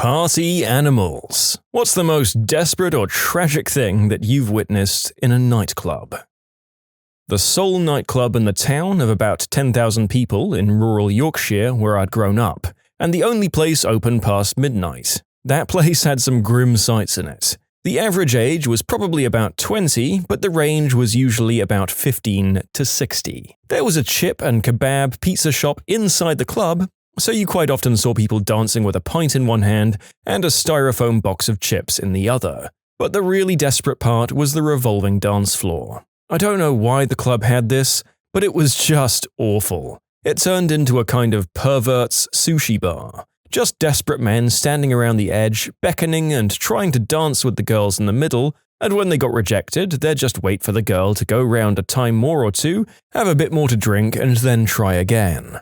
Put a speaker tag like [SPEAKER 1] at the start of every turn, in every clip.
[SPEAKER 1] Party animals. What's the most desperate or tragic thing that you've witnessed in a nightclub? The sole nightclub in the town of about 10,000 people in rural Yorkshire where I'd grown up, and the only place open past midnight. That place had some grim sights in it. The average age was probably about 20, but the range was usually about 15 to 60. There was a chip and kebab pizza shop inside the club, so you quite often saw people dancing with a pint in one hand and a styrofoam box of chips in the other. But the really desperate part was the revolving dance floor. I don't know why the club had this, but it was just awful. It turned into a kind of pervert's sushi bar. Just desperate men standing around the edge, beckoning and trying to dance with the girls in the middle, and when they got rejected, they'd just wait for the girl to go round a time more or two, have a bit more to drink, and then try again.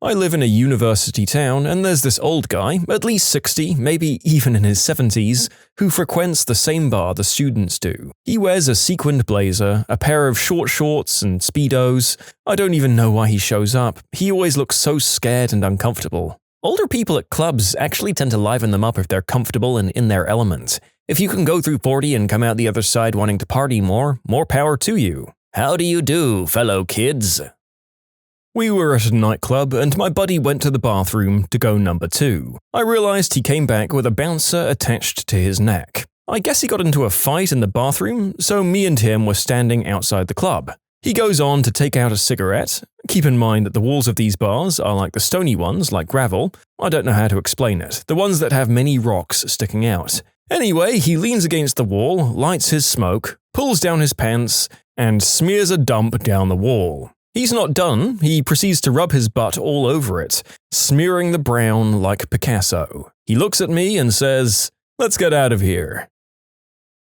[SPEAKER 1] I live in a university town, and there's this old guy, at least 60, maybe even in his 70s, who frequents the same bar the students do. He wears a sequined blazer, a pair of short shorts and Speedos. I don't even know why he shows up. He always looks so scared and uncomfortable. Older people at clubs actually tend to liven them up if they're comfortable and in their element. If you can go through 40 and come out the other side wanting to party more power to you. How do you do, fellow kids? We were at a nightclub and my buddy went to the bathroom to go number 2. I realized he came back with a bouncer attached to his neck. I guess he got into a fight in the bathroom, so me and him were standing outside the club. He goes on to take out a cigarette. Keep in mind that the walls of these bars are like the stony ones, like gravel. I don't know how to explain it. The ones that have many rocks sticking out. Anyway, he leans against the wall, lights his smoke, pulls down his pants, and smears a dump down the wall. He's not done, he proceeds to rub his butt all over it, smearing the brown like Picasso. He looks at me and says, "Let's get out of here."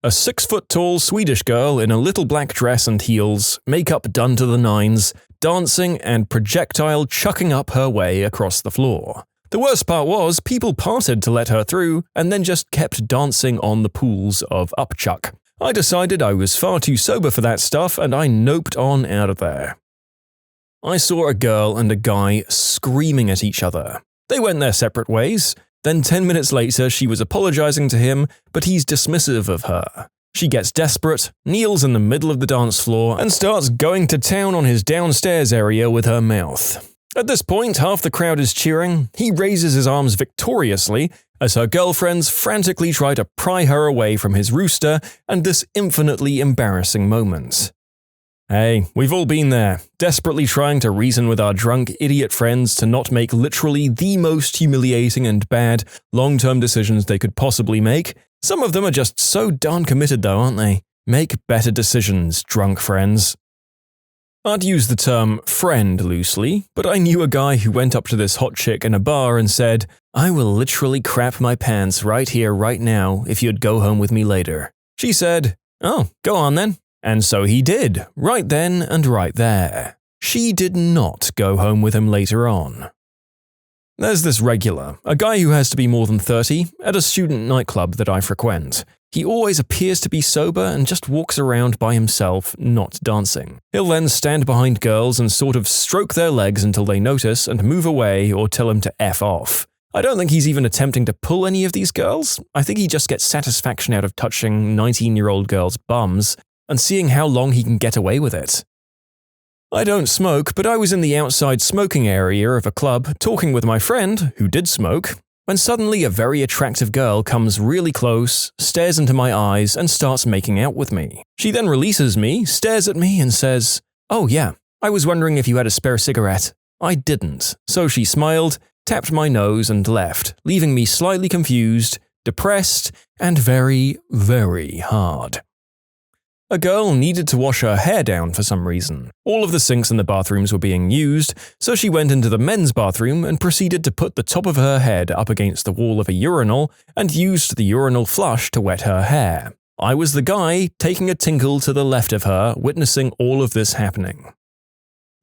[SPEAKER 1] A 6-foot-tall Swedish girl in a little black dress and heels, makeup done to the nines, dancing and projectile chucking up her way across the floor. The worst part was, people parted to let her through and then just kept dancing on the pools of upchuck. I decided I was far too sober for that stuff and I noped on out of there. I saw a girl and a guy screaming at each other. They went their separate ways. Then 10 minutes later, she was apologizing to him, but he's dismissive of her. She gets desperate, kneels in the middle of the dance floor, and starts going to town on his downstairs area with her mouth. At this point, half the crowd is cheering. He raises his arms victoriously as her girlfriends frantically try to pry her away from his rooster and this infinitely embarrassing moment. Hey, we've all been there, desperately trying to reason with our drunk idiot friends to not make literally the most humiliating and bad long-term decisions they could possibly make. Some of them are just so darn committed though, aren't they? Make better decisions, drunk friends. I'd use the term friend loosely, but I knew a guy who went up to this hot chick in a bar and said, "I will literally crap my pants right here, right now, if you'd go home with me later." She said, "Oh, go on then." And so he did, right then and right there. She did not go home with him later on. There's this regular, a guy who has to be more than 30, at a student nightclub that I frequent. He always appears to be sober and just walks around by himself, not dancing. He'll then stand behind girls and sort of stroke their legs until they notice and move away or tell him to F off. I don't think he's even attempting to pull any of these girls. I think he just gets satisfaction out of touching 19-year-old girls' bums and seeing how long he can get away with it. I don't smoke, but I was in the outside smoking area of a club talking with my friend, who did smoke, when suddenly a very attractive girl comes really close, stares into my eyes, and starts making out with me. She then releases me, stares at me, and says, "Oh yeah, I was wondering if you had a spare cigarette." I didn't, so she smiled, tapped my nose, and left, leaving me slightly confused, depressed, and very, very hard. A girl needed to wash her hair down for some reason. All of the sinks in the bathrooms were being used, so she went into the men's bathroom and proceeded to put the top of her head up against the wall of a urinal and used the urinal flush to wet her hair. I was the guy taking a tinkle to the left of her, witnessing all of this happening.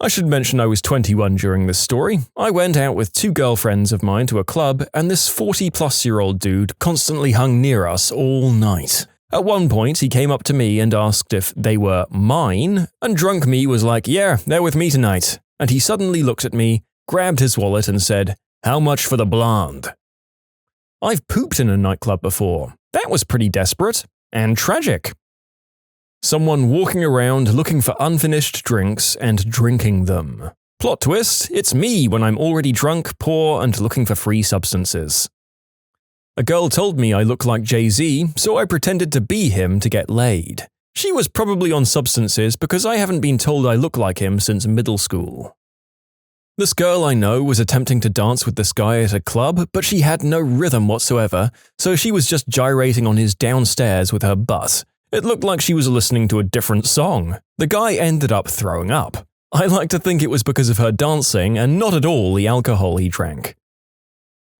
[SPEAKER 1] I should mention I was 21 during this story. I went out with 2 girlfriends of mine to a club, and this 40-plus-year-old dude constantly hung near us all night. At one point, he came up to me and asked if they were mine, and drunk me was like, "Yeah, they're with me tonight." And he suddenly looked at me, grabbed his wallet and said, "How much for the blonde?" I've pooped in a nightclub before. That was pretty desperate. And tragic. Someone walking around looking for unfinished drinks and drinking them. Plot twist, it's me when I'm already drunk, poor, and looking for free substances. A girl told me I look like Jay-Z, so I pretended to be him to get laid. She was probably on substances because I haven't been told I look like him since middle school. This girl I know was attempting to dance with this guy at a club, but she had no rhythm whatsoever, so she was just gyrating on his downstairs with her butt. It looked like she was listening to a different song. The guy ended up throwing up. I like to think it was because of her dancing and not at all the alcohol he drank.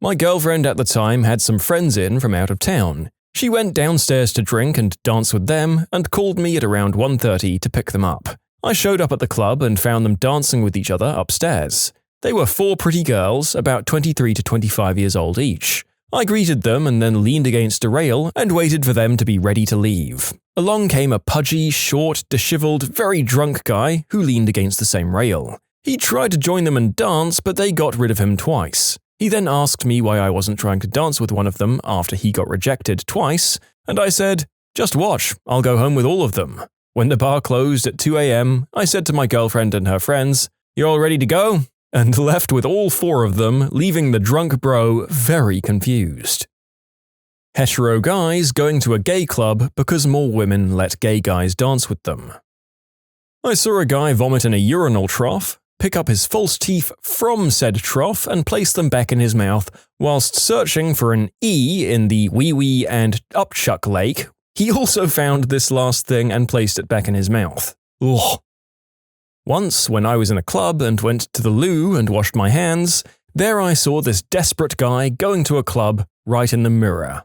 [SPEAKER 1] My girlfriend at the time had some friends in from out of town. She went downstairs to drink and dance with them and called me at around 1:30 to pick them up. I showed up at the club and found them dancing with each other upstairs. They were 4 pretty girls, about 23 to 25 years old each. I greeted them and then leaned against a rail and waited for them to be ready to leave. Along came a pudgy, short, disheveled, very drunk guy who leaned against the same rail. He tried to join them and dance, but they got rid of him twice. He then asked me why I wasn't trying to dance with one of them after he got rejected twice, and I said, "Just watch, I'll go home with all of them." When the bar closed at 2 a.m., I said to my girlfriend and her friends, "You all ready to go?" and left with all 4 of them, leaving the drunk bro very confused. Hetero guys going to a gay club because more women let gay guys dance with them. I saw a guy vomit in a urinal trough, pick up his false teeth from said trough and place them back in his mouth whilst searching for an E in the wee-wee and upchuck lake. He also found this last thing and placed it back in his mouth. Ugh. Once, when I was in a club and went to the loo and washed my hands, there I saw this desperate guy going to a club right in the mirror.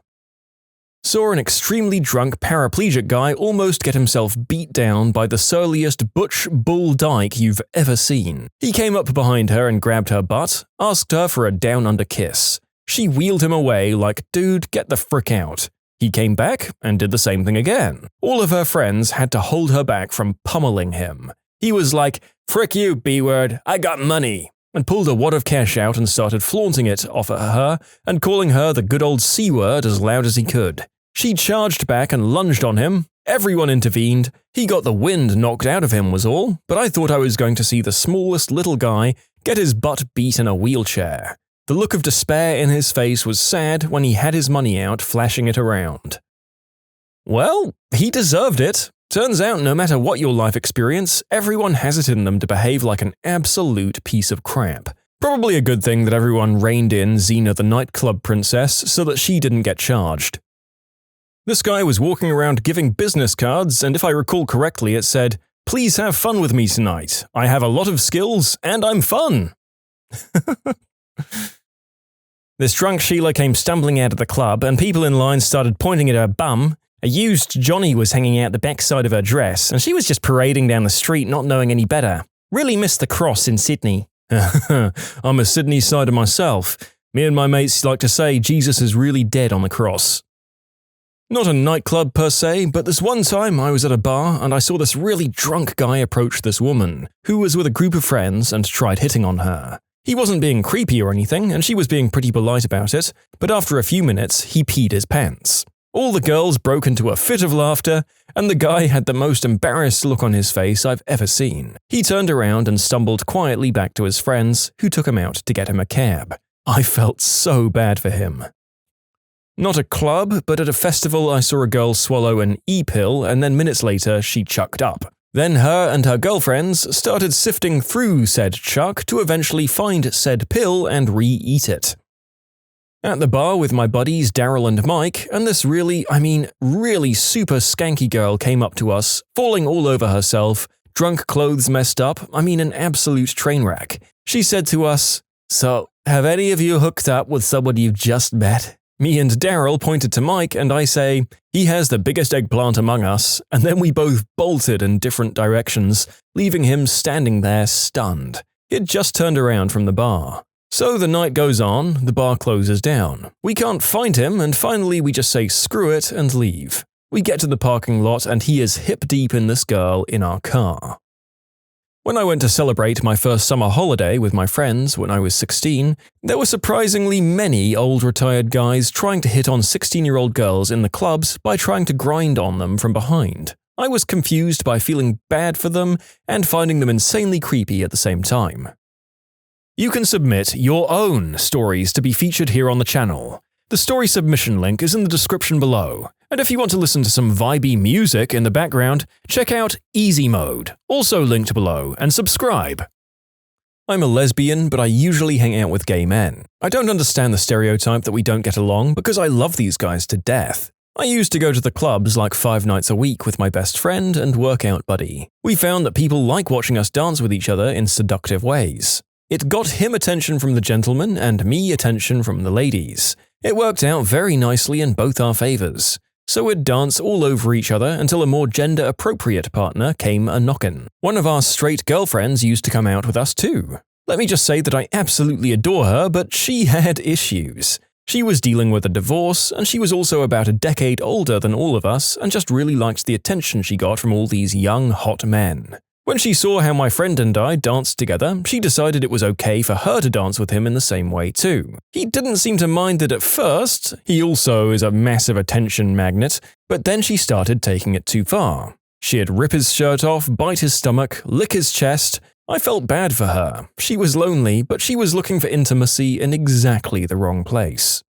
[SPEAKER 1] Saw an extremely drunk paraplegic guy almost get himself beat down by the surliest butch bull dyke you've ever seen. He came up behind her and grabbed her butt, asked her for a down-under kiss. She wheeled him away like, "Dude, get the frick out." He came back and did the same thing again. All of her friends had to hold her back from pummeling him. He was like, "Frick you, B-word, I got money," and pulled a wad of cash out and started flaunting it off at her and calling her the good old C-word as loud as he could. She charged back and lunged on him. Everyone intervened. He got the wind knocked out of him was all, but I thought I was going to see the smallest little guy get his butt beat in a wheelchair. The look of despair in his face was sad when he had his money out, flashing it around. Well, he deserved it. Turns out no matter what your life experience, everyone has it in them to behave like an absolute piece of crap. Probably a good thing that everyone reined in Xena the nightclub princess so that she didn't get charged. This guy was walking around giving business cards, and if I recall correctly it said, "Please have fun with me tonight. I have a lot of skills, and I'm fun." This drunk Sheila came stumbling out of the club, and people in line started pointing at her bum. A used Johnny was hanging out the backside of her dress, and she was just parading down the street not knowing any better. Really missed the cross in Sydney. I'm a Sydney sider myself. Me and my mates like to say Jesus is really dead on the cross. Not a nightclub per se, but this one time I was at a bar and I saw this really drunk guy approach this woman, who was with a group of friends and tried hitting on her. He wasn't being creepy or anything, and she was being pretty polite about it, but after a few minutes, he peed his pants. All the girls broke into a fit of laughter, and the guy had the most embarrassed look on his face I've ever seen. He turned around and stumbled quietly back to his friends, who took him out to get him a cab. I felt so bad for him. Not a club, but at a festival I saw a girl swallow an E-pill and then minutes later she chucked up. Then her and her girlfriends started sifting through said chuck to eventually find said pill and re-eat it. At the bar with my buddies Daryl and Mike, and this really super skanky girl came up to us, falling all over herself, drunk clothes messed up, an absolute train wreck. She said to us, "So, have any of you hooked up with someone you've just met?" Me and Daryl pointed to Mike and I say, "He has the biggest eggplant among us," and then we both bolted in different directions, leaving him standing there stunned. He'd just turned around from the bar. So the night goes on, the bar closes down. We can't find him, and finally we just say screw it and leave. We get to the parking lot and he is hip deep in this girl in our car. When I went to celebrate my first summer holiday with my friends when I was 16, there were surprisingly many old retired guys trying to hit on 16-year-old girls in the clubs by trying to grind on them from behind. I was confused by feeling bad for them and finding them insanely creepy at the same time. You can submit your own stories to be featured here on the channel. The story submission link is in the description below, and if you want to listen to some vibey music in the background, check out easymode, also linked below, and subscribe. I'm a lesbian, but I usually hang out with gay men. I don't understand the stereotype that we don't get along because I love these guys to death. I used to go to the clubs like 5 nights a week with my best friend and workout buddy. We found that people like watching us dance with each other in seductive ways. It got him attention from the gentlemen and me attention from the ladies. It worked out very nicely in both our favors. So we'd dance all over each other until a more gender-appropriate partner came a-knockin'. One of our straight girlfriends used to come out with us too. Let me just say that I absolutely adore her, but she had issues. She was dealing with a divorce, and she was also about a decade older than all of us and just really liked the attention she got from all these young, hot men. When she saw how my friend and I danced together, she decided it was okay for her to dance with him in the same way too. He didn't seem to mind it at first, he also is a massive attention magnet, but then she started taking it too far. She'd rip his shirt off, bite his stomach, lick his chest. I felt bad for her. She was lonely, but she was looking for intimacy in exactly the wrong place.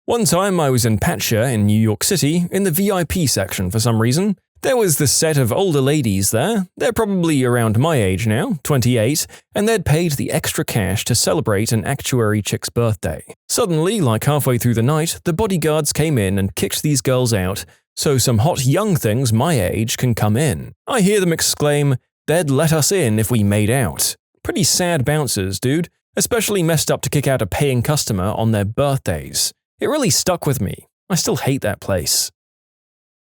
[SPEAKER 1] One time I was in Pacha in New York City, in the VIP section for some reason. There was this set of older ladies there. They're probably around my age now, 28, and they'd paid the extra cash to celebrate an actuary chick's birthday. Suddenly, like halfway through the night, the bodyguards came in and kicked these girls out, so some hot young things my age can come in. I hear them exclaim, "They'd let us in if we made out." Pretty sad bouncers, dude, especially messed up to kick out a paying customer on their birthdays. It really stuck with me. I still hate that place.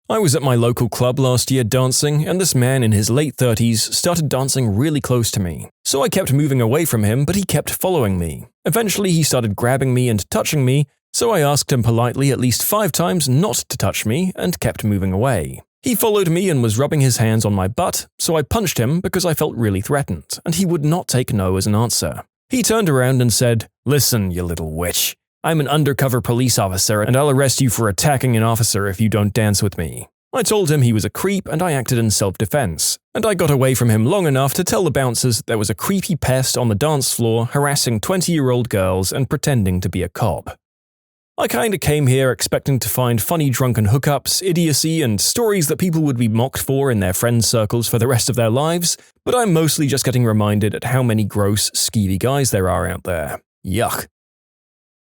[SPEAKER 1] I was at my local club last year dancing, and this man in his late 30s started dancing really close to me. So I kept moving away from him, but he kept following me. Eventually he started grabbing me and touching me, so I asked him politely at least 5 times not to touch me and kept moving away. He followed me and was rubbing his hands on my butt, so I punched him because I felt really threatened, and he would not take no as an answer. He turned around and said, "Listen, you little witch. I'm an undercover police officer and I'll arrest you for attacking an officer if you don't dance with me." I told him he was a creep and I acted in self-defense, and I got away from him long enough to tell the bouncers there was a creepy pest on the dance floor harassing 20-year-old girls and pretending to be a cop. I kinda came here expecting to find funny drunken hookups, idiocy, and stories that people would be mocked for in their friend circles for the rest of their lives, but I'm mostly just getting reminded at how many gross, skeevy guys there are out there. Yuck.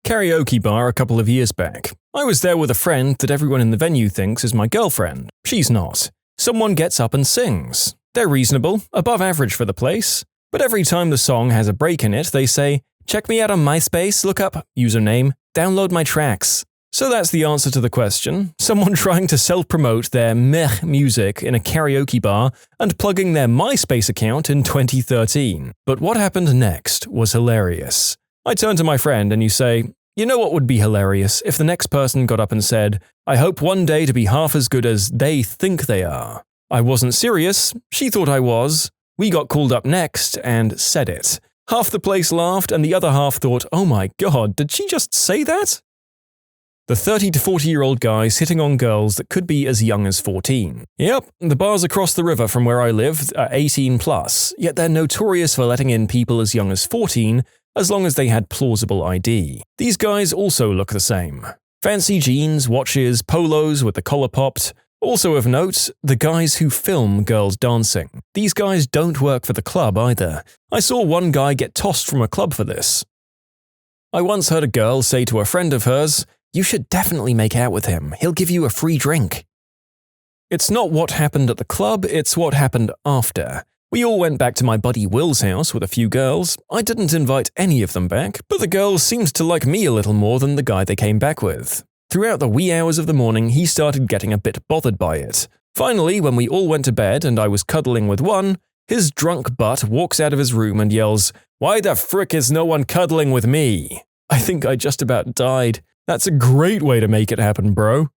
[SPEAKER 1] Karaoke bar a couple of years back. I was there with a friend that everyone in the venue thinks is my girlfriend. She's not. Someone gets up and sings. They're reasonable, above average for the place, but every time the song has a break in it, they say, "Check me out on MySpace, look up, username, download my tracks." So that's the answer to the question. Someone trying to self-promote their meh music in a karaoke bar and plugging their MySpace account in 2013. But what happened next was hilarious. I turn to my friend and you say, "You know what would be hilarious if the next person got up and said, 'I hope one day to be half as good as they think they are.'" I wasn't serious, she thought I was. We got called up next and said it. Half the place laughed and the other half thought, "Oh my god, did she just say that?" The 30 to 40-year-old guys hitting on girls that could be as young as 14. Yep, the bars across the river from where I live are 18 plus, yet they're notorious for letting in people as young as 14 as long as they had plausible ID. These guys also look the same. Fancy jeans, watches, polos with the collar popped. Also of note, the guys who film girls dancing. These guys don't work for the club either. I saw one guy get tossed from a club for this. I once heard a girl say to a friend of hers, "You should definitely make out with him, he'll give you a free drink." It's not what happened at the club, it's what happened after. We all went back to my buddy Will's house with a few girls. I didn't invite any of them back, but the girls seemed to like me a little more than the guy they came back with. Throughout the wee hours of the morning, he started getting a bit bothered by it. Finally, when we all went to bed and I was cuddling with one, his drunk butt walks out of his room and yells, "Why the frick is no one cuddling with me?" I think I just about died. That's a great way to make it happen, bro.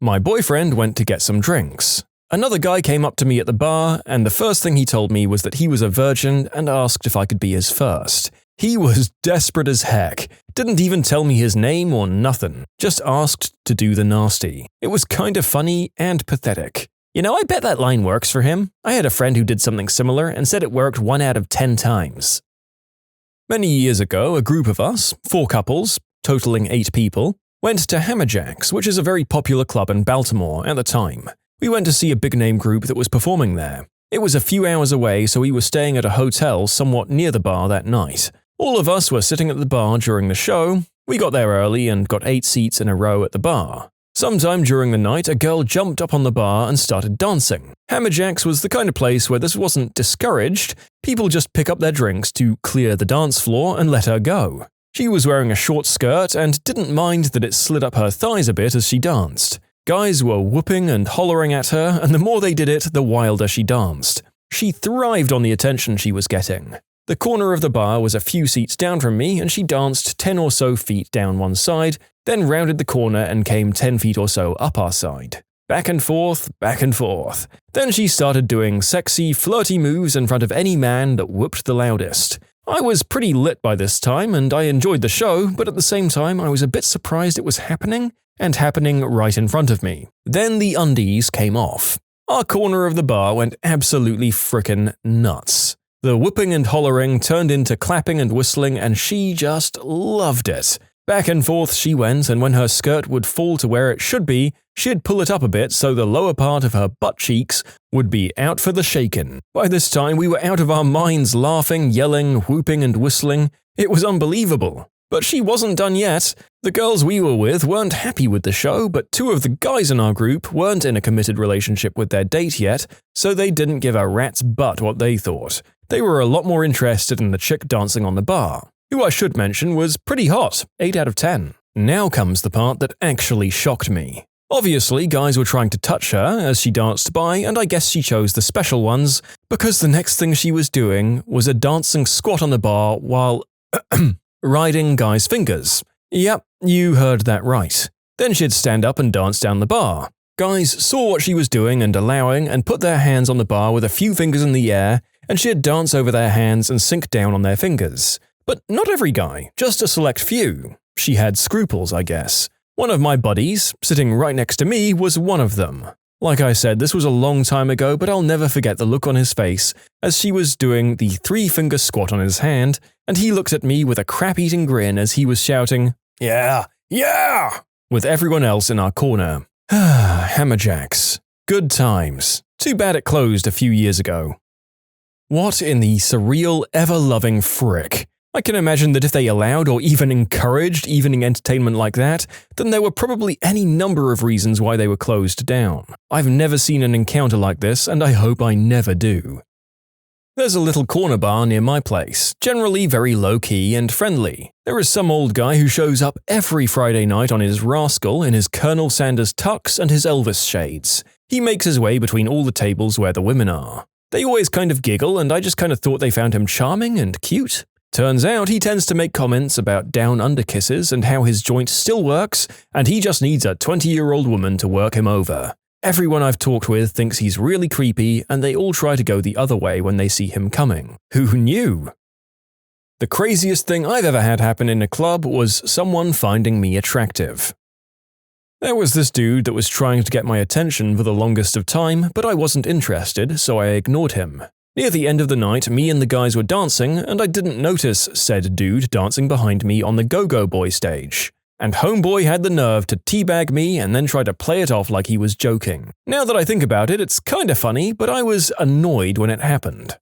[SPEAKER 1] My boyfriend went to get some drinks. Another guy came up to me at the bar, and the first thing he told me was that he was a virgin and asked if I could be his first. He was desperate as heck. Didn't even tell me his name or nothing. Just asked to do the nasty. It was kind of funny and pathetic. You know, I bet that line works for him. I had a friend who did something similar and said it worked 1 out of 10 times. Many years ago, a group of us, 4 couples, totaling 8 people, went to Hammerjack's, which is a very popular club in Baltimore at the time. We went to see a big-name group that was performing there. It was a few hours away, so we were staying at a hotel somewhat near the bar that night. All of us were sitting at the bar during the show. We got there early and got 8 seats in a row at the bar. Sometime during the night, a girl jumped up on the bar and started dancing. Hammerjack's was the kind of place where this wasn't discouraged. People just pick up their drinks to clear the dance floor and let her go. She was wearing a short skirt and didn't mind that it slid up her thighs a bit as she danced. Guys were whooping and hollering at her, and the more they did it, the wilder she danced. She thrived on the attention she was getting. The corner of the bar was a few seats down from me, and she danced 10 or so feet down one side, then rounded the corner and came 10 feet or so up our side. Back and forth, back and forth. Then she started doing sexy, flirty moves in front of any man that whooped the loudest. I was pretty lit by this time, and I enjoyed the show, but at the same time I was a bit surprised it was happening, and happening right in front of me. Then the undies came off. Our corner of the bar went absolutely frickin' nuts. The whooping and hollering turned into clapping and whistling, and she just loved it. Back and forth she went, and when her skirt would fall to where it should be, she'd pull it up a bit so the lower part of her butt cheeks would be out for the shakin'. By this time we were out of our minds laughing, yelling, whooping and whistling. It was unbelievable. But she wasn't done yet. The girls we were with weren't happy with the show, but 2 of the guys in our group weren't in a committed relationship with their date yet, so they didn't give a rat's butt what they thought. They were a lot more interested in the chick dancing on the bar, who I should mention was pretty hot, 8 out of 10. Now comes the part that actually shocked me. Obviously, guys were trying to touch her as she danced by, and I guess she chose the special ones, because the next thing she was doing was a dancing squat on the bar while riding guys' fingers. Yep, you heard that right. Then she'd stand up and dance down the bar. Guys saw what she was doing and allowing and put their hands on the bar with a few fingers in the air, and she'd dance over their hands and sink down on their fingers. But not every guy, just a select few. She had scruples, I guess. One of my buddies, sitting right next to me, was one of them. Like I said, this was a long time ago, but I'll never forget the look on his face as she was doing the 3-finger squat on his hand, and he looked at me with a crap-eating grin as he was shouting, "Yeah, yeah!" with everyone else in our corner. Hammerjacks. Good times. Too bad it closed a few years ago. What in the surreal, ever-loving frick? I can imagine that if they allowed or even encouraged evening entertainment like that, then there were probably any number of reasons why they were closed down. I've never seen an encounter like this, and I hope I never do. There's a little corner bar near my place, generally very low-key and friendly. There is some old guy who shows up every Friday night on his rascal in his Colonel Sanders tux and his Elvis shades. He makes his way between all the tables where the women are. They always kind of giggle, and I just kind of thought they found him charming and cute. Turns out he tends to make comments about down-under kisses and how his joint still works, and he just needs a 20-year-old woman to work him over. Everyone I've talked with thinks he's really creepy, and they all try to go the other way when they see him coming. Who knew? The craziest thing I've ever had happen in a club was someone finding me attractive. There was this dude that was trying to get my attention for the longest of time, but I wasn't interested, so I ignored him. Near the end of the night, me and the guys were dancing, and I didn't notice said dude dancing behind me on the Go-Go Boy stage. And homeboy had the nerve to teabag me and then try to play it off like he was joking. Now that I think about it, it's kinda funny, but I was annoyed when it happened.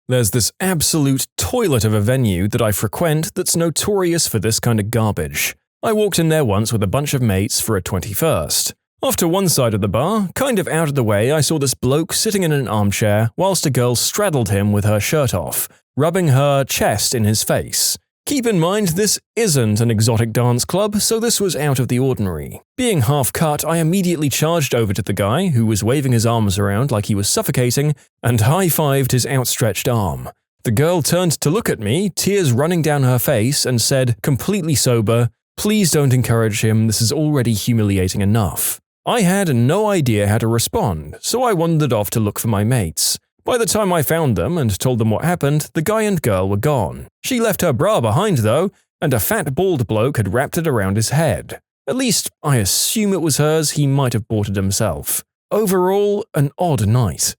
[SPEAKER 1] There's this absolute toilet of a venue that I frequent that's notorious for this kind of garbage. I walked in there once with a bunch of mates for a 21st. Off to one side of the bar, kind of out of the way, I saw this bloke sitting in an armchair whilst a girl straddled him with her shirt off, rubbing her chest in his face. Keep in mind, this isn't an exotic dance club, so this was out of the ordinary. Being half cut, I immediately charged over to the guy, who was waving his arms around like he was suffocating, and high-fived his outstretched arm. The girl turned to look at me, tears running down her face, and said, completely sober, "Please don't encourage him, this is already humiliating enough." I had no idea how to respond, so I wandered off to look for my mates. By the time I found them and told them what happened, the guy and girl were gone. She left her bra behind though, and a fat bald bloke had wrapped it around his head. At least, I assume it was hers, he might have bought it himself. Overall, an odd night.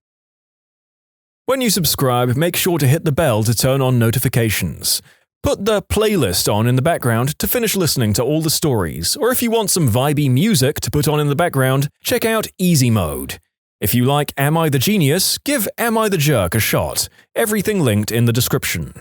[SPEAKER 1] When you subscribe, make sure to hit the bell to turn on notifications. Put the playlist on in the background to finish listening to all the stories, or if you want some vibey music to put on in the background, check out easymode. If you like Am I the Genius, give Am I the Jerk a shot. Everything linked in the description.